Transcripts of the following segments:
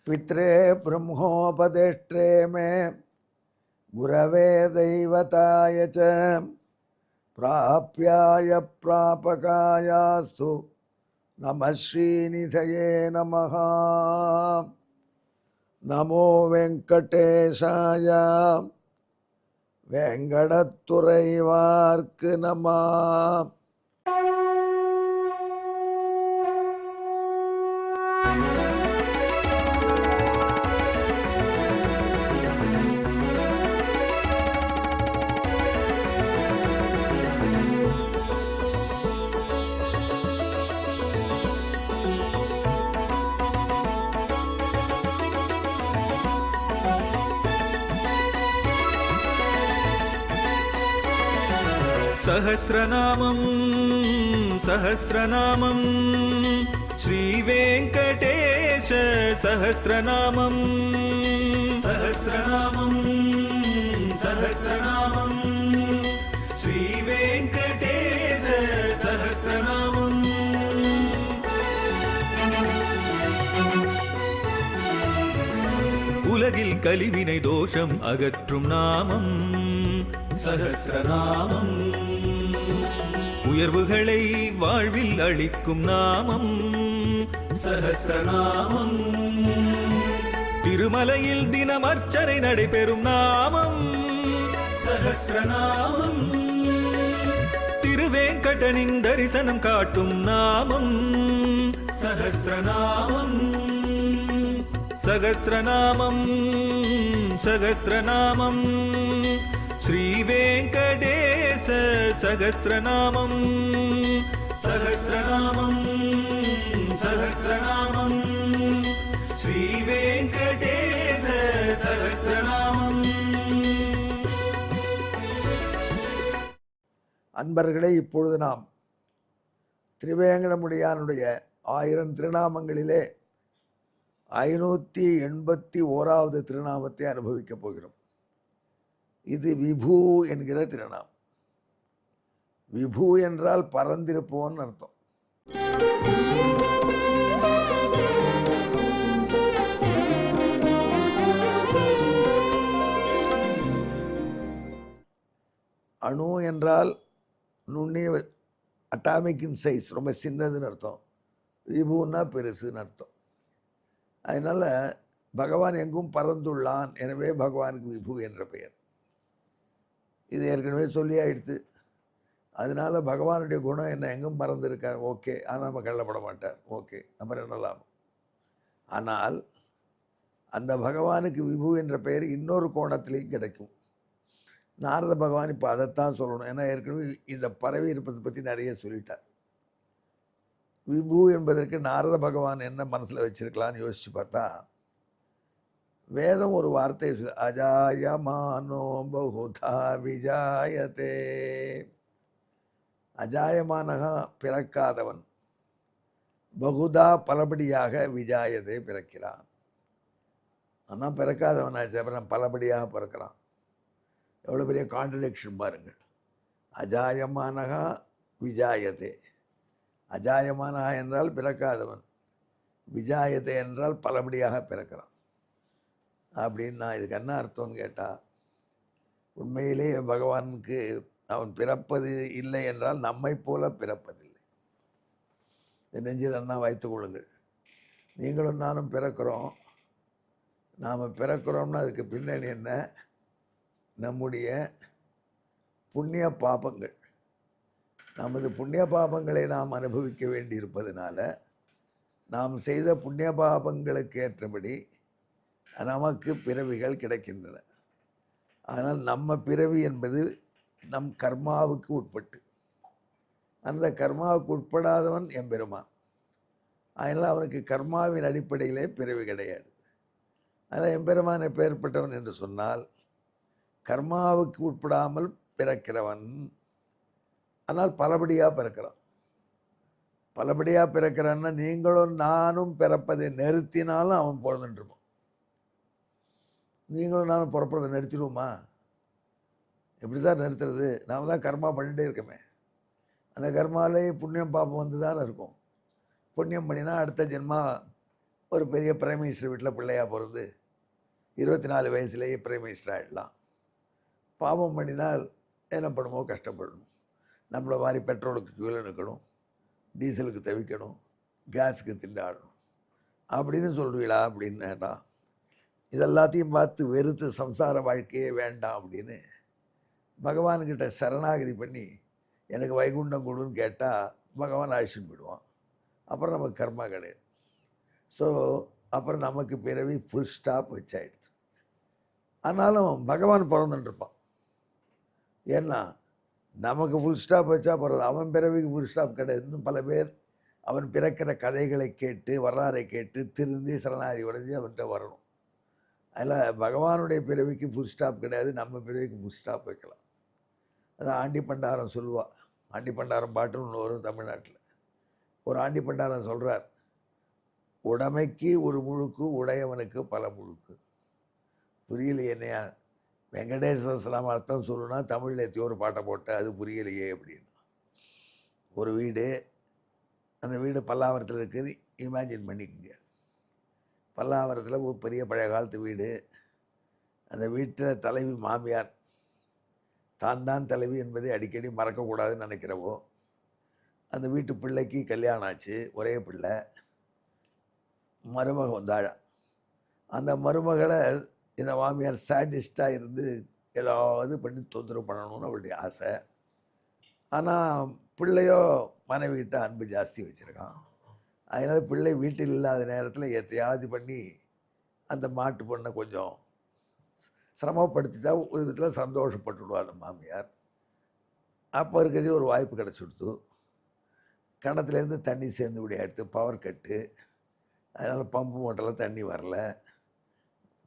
पित्रे ब्रह्मोपदेष्ट्रे मे गुरवे दैवताय च प्राप्याय प्रापकायास्तु नमः श्रीनिधये नमः। नमो वेंकटेशाय वेंकटतुरैवार्क्कु नमः। सहस्रनामं सहस्रनामं श्रीवेङ्कटेश सहस्रनामं सहस्रनामं सहस्रनामं श्रीवेङ्कटेश सहस्रनामम् உலகில் கலிவினை தோஷம் அகற்றும் நாமம் சஹஸ்ரநாமம். உயர்வுகளை வாழ்வில் அளிக்கும் நாமம் சஹஸ்ரநாமம். திருமலையில் தினம் அர்ச்சனை நடைபெறும் நாமம் சஹஸ்ரநாமம். திருவேங்கடனின் தரிசனம் காட்டும் நாமம் சஹஸ்ரநாமம். सहस्रनामं सहस्रनामं श्रीवेङ्कटेश सहस्रनामं सहस्रनामं सहस्रनामं श्रीवेङ्कटेश सहस्रनामं. அன்பர்களே, இப்பொழுது நாம் திருவேங்கடமுடியானுடைய 1000 திருநாமங்களிலே 581வது திருநாமத்தை அனுபவிக்கப் போகிறோம். இது விபு என்கிற திருநாமம். விபு என்றால் பறந்திருப்போன்னு அர்த்தம். அணு என்றால் நுண்ணிய, அட்டாமிக் இன் சைஸ், ரொம்ப சின்னதுன்னு அர்த்தம். விபுன்னா பெருசுன்னு அர்த்தம். அதனால் பகவான் எங்கும் பறந்துள்ளான், எனவே பகவானுக்கு விபு என்ற பெயர். இது ஏற்கனவே சொல்லி ஆயிடுத்து. அதனால் பகவானுடைய குணம் என்ன, எங்கும் பறந்துருக்கார், ஓகே. ஆனால் நம்ம கள்ளப்பட மாட்டார், ஓகே. அப்புறம் என்ன லாபம்? ஆனால் அந்த பகவானுக்கு விபு என்ற பெயர் இன்னொரு கோணத்திலையும் கிடைக்கும். நாரத பகவான் இப்போ அதைத்தான் சொல்லணும். ஏன்னா ஏற்கனவே இந்த பறவை இருப்பதை பற்றி நிறைய சொல்லிட்டார். விபு என்பதற்கு நாரத பகவான் என்ன மனசில் வச்சிருக்கலான்னு யோசித்து பார்த்தா, வேதம் ஒரு வார்த்தை, அஜாயமானோ பகுதா விஜாயத்தே. அஜாயமானகா பிறக்காதவன், பகுதா பலபடியாக விஜாயதே பிறக்கிறான். ஆனால் பிறக்காதவனாச்சு, அப்புறம் பலபடியாக பிறக்கிறான். எவ்வளோ பெரிய கான்ட்ரடிக்ஷன் பாருங்கள். அஜாயமானகா விஜாயதே. அஜாயமானா என்றால் பிறக்காதவன், விஜாயத்தை என்றால் பலபடியாக பிறக்கிறான். அப்படின்னு நான் இதுக்கு என்ன அர்த்தம்னு கேட்டால், உண்மையிலேயே பகவானுக்கு அவன் பிறப்பது இல்லை என்றால் நம்மை போல பிறப்பதில்லை. நெஞ்சில் அண்ணா வைத்துக் கொள்ளுங்கள். நீங்களும் நானும் பிறக்கிறோம். நாம் பிறக்கிறோம்னா அதுக்கு பின்னணி என்ன? நம்முடைய புண்ணிய பாபங்கள். நமது புண்ணிய பாபங்களை நாம் அனுபவிக்க வேண்டியிருப்பதனால நாம் செய்த புண்ணிய பாபங்களுக்கு ஏற்றபடி நமக்கு பிறவிகள் கிடைக்கின்றன. ஆனால் நம்ம பிறவி என்பது நம் கர்மாவுக்கு உட்பட்டு. அந்த கர்மாவுக்கு உட்படாதவன் எம்பெருமான். அதனால் அவனுக்கு கர்மாவின் அடிப்படையிலே பிறவி கிடையாது. அதனால் எம்பெருமான் எப்பேற்பட்டவன் என்று சொன்னால், கர்மாவுக்கு உட்படாமல் பிறக்கிறவன். ஆனால் பலபடியாக பிறக்கிறான். பலபடியாக பிறக்கிறான்னா, நீங்களும் நானும் பிறப்பதை நிறுத்தினாலும் அவன் பிறந்துட்டுருப்பான். நீங்களும் நானும் பிறப்பதை நிறுத்திடுவோமா? எப்படி தான் நிறுத்துறது? நாம் தான் கர்மா பண்ணிகிட்டே இருக்கோமே. அந்த கர்மாலே புண்ணியம் பாப்பம் வந்து தானே இருக்கும். புண்ணியம் பண்ணினா அடுத்த ஜென்மா ஒரு பெரிய பிரைம் மினிஸ்டர் வீட்டில் பிள்ளையாக பிறந்து 24 வயசுலேயே பிரைம் மினிஸ்டர் ஆகிடலாம். பாவம் பண்ணினால் என்ன பண்ணுமோ கஷ்டப்படணும். நம்மளை மாதிரி பெட்ரோலுக்கு கீழே நிற்கணும், டீசலுக்கு தவிக்கணும், கேஸுக்கு திண்டாடணும் அப்படின்னு சொல்கிறீங்களா அப்படின்னு கேட்டான். இதெல்லாத்தையும் பார்த்து வெறுத்து சம்சார வாழ்க்கையே வேண்டாம் அப்படின்னு பகவான்கிட்ட சரணாகதி பண்ணி எனக்கு வைகுண்டம் கொடுன்னு கேட்டால் பகவான் அழிச்சுன்னு போயிடுவான். அப்புறம் நமக்கு கர்மா கிடையாது. ஸோ அப்புறம் நமக்கு பிறவி ஃபுல் ஸ்டாப் வச்சாயிடுது. ஆனாலும் பகவான் பிறந்துட்டுருப்பான். ஏன்னா நமக்கு ஃபுல் ஸ்டாப் வச்சா பிறகு அவன் பிறவிக்கு ஃபுல் ஸ்டாப் கிடையாது. இன்னும் பல பேர் அவன் பிறக்கிற கதைகளை கேட்டு வரலாறை கேட்டு திருந்தி சரணாதி உடைஞ்சு அவன்கிட்ட வரணும். அதில் பகவானுடைய பிறவிக்கு ஃபுல் ஸ்டாப் கிடையாது, நம்ம பிறவிக்கு ஃபுல் ஸ்டாப் வைக்கலாம். அதான் ஆண்டி பண்டாரம் சொல்லுவாள். ஆண்டி பண்டாரம் பாட்டுன்னு ஒன்று வரும் தமிழ்நாட்டில். ஒரு ஆண்டி பண்டாரம் சொல்கிறார், உடைமைக்கு ஒரு முழுக்கு, உடையவனுக்கு பல முழுக்கு. புரியலையே என்னையா? வெங்கடேஸ்வரம் அர்த்தம் சொல்லணும்னா தமிழில் எத்தியோ ஒரு பாட்டை போட்ட அது புரியலையே அப்படின்னு. ஒரு வீடு, அந்த வீடு பல்லாவரத்தில் இருக்குது. இமேஜின் பண்ணிக்கோங்க. பல்லாவரத்தில் ஒரு பெரிய பழைய காலத்து வீடு. அந்த வீட்டில் தலைவி மாமியார் தான் தலைவி என்பதை அடிக்கடி மறக்கக்கூடாதுன்னு நினைக்கிறவோ, அந்த வீட்டு பிள்ளைக்கு கல்யாணம் ஆச்சு, ஒரே பிள்ளை, மருமக வந்தாழ. அந்த மருமகளை இந்த மாமியார் சாடிஸ்டாக இருந்து ஏதாவது பண்ணி தொந்தரவு பண்ணணும்னு அவளுடைய ஆசை. ஆனால் பிள்ளையோ மனைவிகிட்ட அன்பு ஜாஸ்தி வச்சுருக்கான். அதனால் பிள்ளை வீட்டில் இல்லாத நேரத்தில் எத்தையாவது பண்ணி அந்த மாட்டு பொண்ணை கொஞ்சம் சிரமப்படுத்திட்டா ஒரு விதத்தில் சந்தோஷப்பட்டுடுவா அந்த மாமியார். அப்போ இருக்கிறது ஒரு வாய்ப்பு கிடச்சிடுத்து. கிணத்துலேருந்து தண்ணி சேர்ந்து இப்படி எடுத்து பவர் கட்டு, அதனால் பம்பு மோட்டரில் தண்ணி வரல,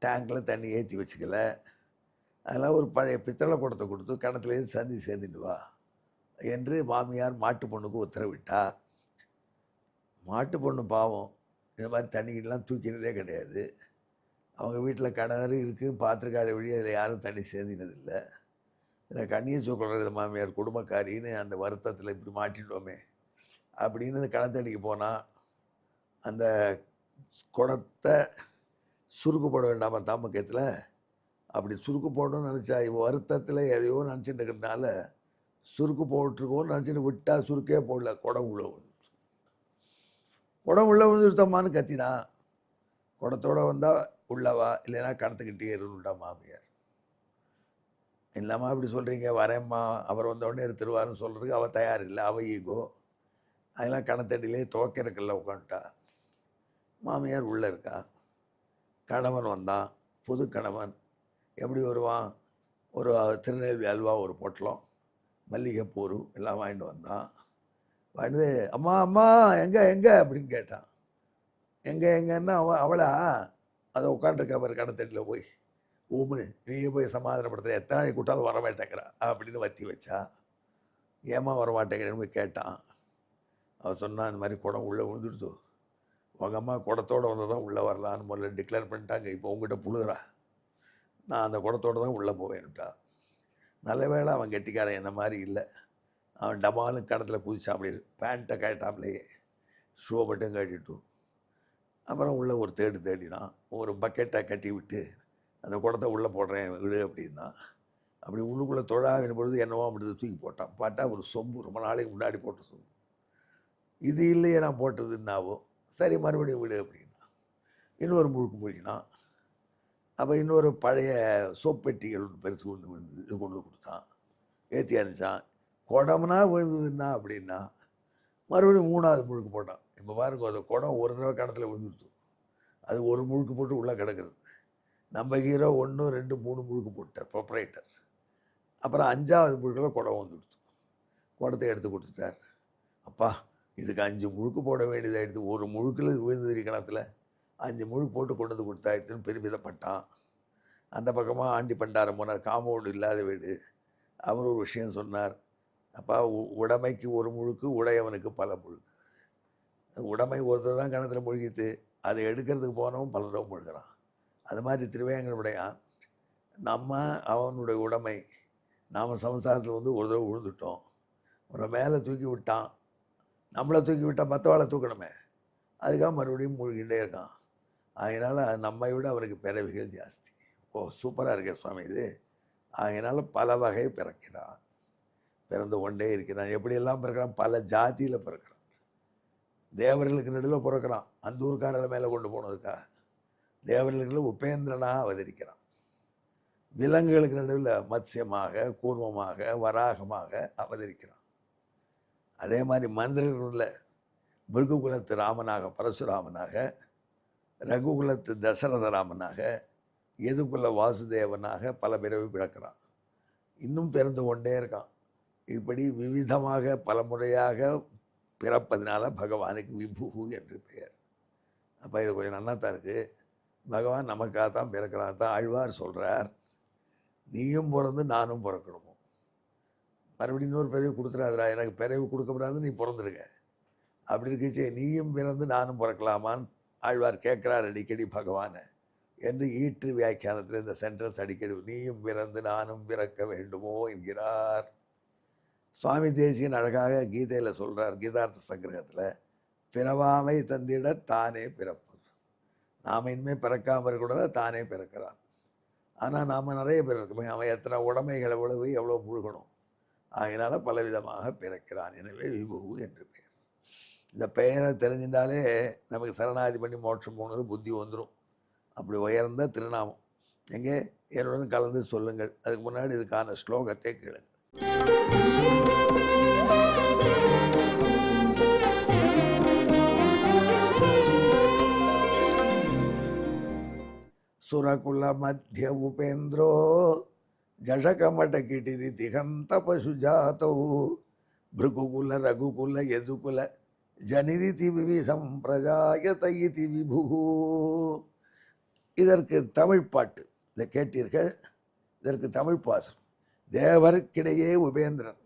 டேங்கில் தண்ணி ஏற்றி வச்சுக்கல. அதெல்லாம் ஒரு பழைய பித்தளை குடத்தை கொடுத்து கிணத்துலேருந்து சந்தி சேர்ந்துட்டு வா என்று மாமியார் மாட்டு பொண்ணுக்கு உத்தரவிட்டா. மாட்டு பொண்ணு பாவம் இந்த மாதிரி தண்ணிக்கெல்லாம் தூக்கினதே கிடையாது. அவங்க வீட்டில் கிணறு இருக்குது, பார்த்துருக்காத வழி அதில் யாரும் தண்ணி சேர்ந்தினதில்லை. இதில் கண்ணியை சொல்கிறது மாமியார் குடும்பக்காரின்னு அந்த வருத்தத்தில் இப்படி மாட்டிட்டோமே அப்படின்னு அந்த கிணத்தடிக்கு போனால் அந்த குடத்தை சுருக்கு போட வேண்டாமா தாமக்கத்தில்? அப்படி சுருக்கு போடணும்னு நினச்சா இவன் வருத்தத்தில் எதையோ நினச்சிட்டு இருக்கிறதுனால சுருக்கு போட்டிருக்கோன்னு நினச்சிட்டு விட்டால் சுருக்கே போடல, குடம் உள்ள வந்து குடம் உள்ளே விழுந்துருத்தம்மான்னு கத்தினா. குடத்தோடு வந்தால் உள்ளவா, இல்லைன்னா கடத்துக்கிட்டே இருந்துட்டா மாமியார். இல்லாமல் அப்படி சொல்கிறீங்க, வரேம்மா அவர் வந்தோடனே எடுத்துருவாருன்னு சொல்கிறதுக்கு அவள் தயார் இல்லை, அவள் ஈகோ. அதெல்லாம் கணத்தடியிலே துவக்கிறக்கல்ல உட்காந்துட்டா. மாமியார் உள்ளே இருக்கா. கணவன் வந்தான், புது கணவன். எப்படி வருவான்? ஒரு திருநெல்வேலி அல்வா, ஒரு பொட்டலம், மல்லிகைப்பூ எல்லாம் வாங்கிட்டு வந்தான். வாங்கிட்டு அம்மா அம்மா எங்கே அப்படின்னு கேட்டான். எங்கன்னா அவளா அதை உட்காந்துருக்க பாரு கடத்தட்டில் போய் ஊமு, நீயே போய் சமாதானப்படுத்துகிற, எத்தனை நாளைக்கு கூட்டாலும் வர மாட்டேங்கிறா அப்படின்னு வத்தி வச்சா. ஏமா வர மாட்டேங்கிறேன்னு போய் கேட்டான். அவள் சொன்னான், இந்த மாதிரி குடம் உள்ளே விழுந்துடுத்து, உங்கள் அம்மா குடத்தோடு வந்து தான் உள்ளே வரலான்னு முதல்ல டிக்ளேர் பண்ணிட்டாங்க. இப்போ உங்ககிட்ட புழுகிறா, நான் அந்த குடத்தோடு தான் உள்ளே போவேன்னுட்டா. நல்ல வேளை அவன் கெட்டிக்காரன் என்ன மாதிரி இல்லை. அவன் டமாலும் கடத்தில் குதிச்சான். அப்படியே பேண்ட்டை கேட்டாமலேயே ஷூவை மட்டும் கட்டிட்டு அப்புறம் உள்ளே ஒரு தேடினான். ஒரு பக்கெட்டை கட்டி விட்டு அந்த குடத்தை உள்ளே போடுறேன் விடு அப்படின்னா. அப்படி உள்ளுக்குள்ளே தொழாவின பொழுது என்னவோ அப்படி தூக்கி போட்டான். பார்த்தா ஒரு சொம்பு, ரொம்ப நாளைக்கு முன்னாடி போட்ட சொம்பு. இது இல்லையே நான் போட்டதுன்னாவோ. சரி மறுபடியும் விடு அப்படின்னா. இன்னொரு முழுக்கு மொழினான். அப்போ இன்னொரு பழைய சோப்பெட்டிகள் பெருசு கொண்டு விழுந்து இது கொண்டு கொடுத்தான். ஏற்றி அனுப்பிச்சான். குடம்னா விழுந்ததுன்னா அப்படின்னா மறுபடியும் 3வது முழுக்கு போட்டான். இப்போ பாருங்க, அந்த குடம் ஒரு தடவை கடத்தில் விழுந்துடுத்து, அது ஒரு முழுக்கு போட்டு உள்ளே கிடக்குறது. நம்ம ஹீரோ 1 2 3 முழுக்கு போட்டார் ப்ரொப்ரைட்டர். அப்புறம் 5வது முழுக்கில் குடம் வந்துடுத்து. குடத்தை எடுத்து கொடுத்துட்டார். அப்பா இதுக்கு 5 முழுக்கு போட வேண்டியதாகிடுது, ஒரு முழுக்கில் விழுந்தது கிணத்துல 5 முழுக்கு போட்டு கொண்டு வந்து கொடுத்தாயிடுச்சுன்னு பெருமிதப்பட்டான். அந்த பக்கமாக ஆண்டி பண்டாரம் போனார். காம்பவுண்டு இல்லாத வீடு. அவர் ஒரு விஷயம் சொன்னார். அப்பா உடைமைக்கு ஒரு முழுக்கு, உடையவனுக்கு பல முழுக்கு. உடைமை ஒருத்தர் தான் கிணத்துல முழுகித்து, அதை எடுக்கிறதுக்கு போனவன் பல தடவை முழுகிறான். அது மாதிரி திருவேங்கடமுடையான் நம்ம அவனுடைய உடைமை. நாம் சம்சாரத்தில் வந்து ஒரு தடவை விழுந்துட்டோம், அவனை மேலே தூக்கி விட்டான். நம்மளை தூக்கி விட்டால் மற்றவாளை தூக்கணுமே, அதுக்காக மறுபடியும் மூழ்கிட்டே இருக்கான். அதனால் நம்மை விட அவருக்கு பிறவிகள் ஜாஸ்தி. ஓ, சூப்பராக இருக்கே சுவாமி இது. அதனால் பல வகை பிறக்கிறான், பிறந்து கொண்டே இருக்கிறான். எப்படியெல்லாம் பிறக்கிறான்? பல ஜாதியில் பிறக்கிறான். தேவர்களுக்கு நடுவில் பிறக்கிறான், அந்த ஊர்க்காரர்களை மேலே கொண்டு போனதுக்காக. தேவர்களுக்கு உபேந்திரனாக அவதரிக்கிறான். விலங்குகளுக்கு நடுவில் மத்சியமாக, கூர்மமாக, வராகமாக அவதரிக்கிறான். அதே மாதிரி மனிதர்களுள்ள பிருகுகுலத்து ராமனாக, பரசுராமனாக, ரகுகுலத்து தசரத ராமனாக, எதுகுல வாசுதேவனாக பல பிறவி பிறக்கிறான். இன்னும் பிறந்து கொண்டே இருக்கான். இப்படி விவிதமாக பல முறையாக பிறப்பதனால பகவானுக்கு விபு என்று பெயர். அப்போ இது கொஞ்சம் நன்னாத்தான் இருக்குது. பகவான் நமக்காக தான் பிறக்கிறான். தான் ஆழ்வார் சொல்கிறார், நீயும் பிறந்து நானும் பிறக்கணுமோ, மறுபடியும் இன்னொரு பிறவி கொடுத்துடாதா, எனக்கு பிறவி கொடுக்கப்படாது, நீ பிறந்திருக்க. அப்படி இருக்குச்சு, நீயும் பிறந்து நானும் பிறக்கலாமான்னு ஆழ்வார் கேட்குறார் அடிக்கடி பகவானை என்று ஈற்று வியாக்கியானத்தில் இந்த சென்டென்ஸ் அடிக்கடி நீயும் பிறந்து நானும் பிறக்க வேண்டுமோ என்கிறார். சுவாமி தேசிகன் அழகாக கீதையில் சொல்கிறார், கீதார்த்த சங்கிரகத்தில், பிறவாமை தந்திட தானே பிறப்பது. நாம் இனிமேல் பிறக்காமல் இருக்கக்கூடாது, தானே பிறக்கிறான். ஆனால் நாம் நிறைய பேர் இருக்கோமே, அவன் எத்தனை உடைமைகள் எவ்வளவு எவ்வளோ முழுகணும், அதனால் பலவிதமாக பிறக்கிறான். எனவே விபு என்று பெயர். இந்த பெயரை தெரிஞ்சின்றாலே நமக்கு சரணாதி பண்ணி மோட்சம் போனது புத்தி வந்துடும். அப்படி உயர்ந்த திருநாமம். எங்கே என்னுடன் கலந்து சொல்லுங்கள். அதுக்கு முன்னாடி இதுக்கான ஸ்லோகத்தை கேளுங்கள். சுரகுல மத்திய உபேந்திரோ ஜஷகமடகிட்டி திகந்த பசுஜாதௌ பிருகுகுல ரகுகுல யதுகுல ஜனிரிதி விவிதம் பிரஜாயதி விபு. இதற்கு தமிழ் பாட்டு, இதை கேட்டீர்கள். இதற்கு தமிழ் பாசம். தேவர்க்கிடையே உபேந்திரன்,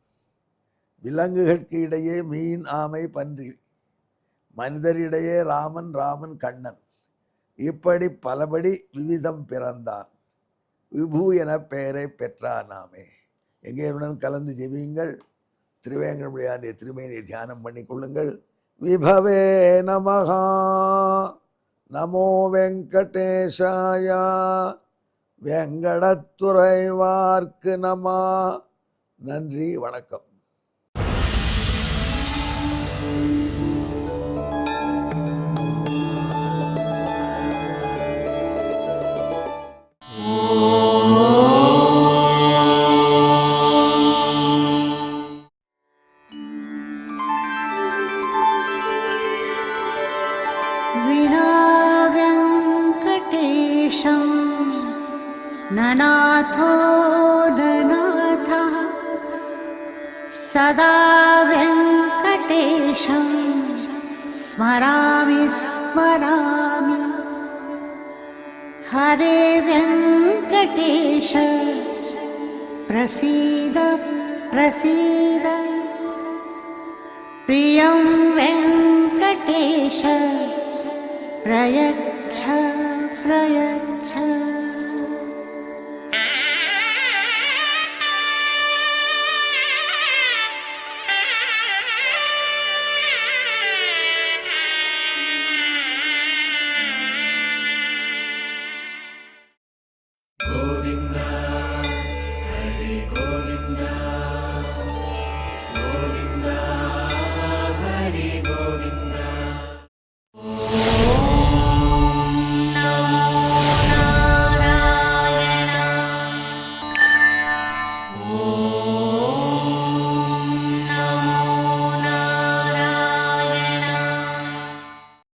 விலங்குகளுக்கு இடையே மீன், ஆமை, பன்றி, மனிதரிடையே ராமன், ராமன் கண்ணன், இப்படி பலபடி விவிதம் பிறந்தான். விபு என பெயரை பெற்றானாமே. எங்கேயுடன் கலந்து ஜெபியுங்கள். திருவேங்கடமுடியாண்டிய திருமேனியை தியானம் பண்ணி கொள்ளுங்கள். விபவே நமஹா. நமோ வெங்கடேஷாய. வெங்கடத்துறைவார்க்கு நம. நன்றி, வணக்கம். ननाथो ननाथः सदा वेङ्कटेशं स्मरामि स्मरामि. हरे वेङ्कटेश प्रसीद प्रसीद. प्रियं वेङ्कटेश प्रयच्छ प्रयच्छ.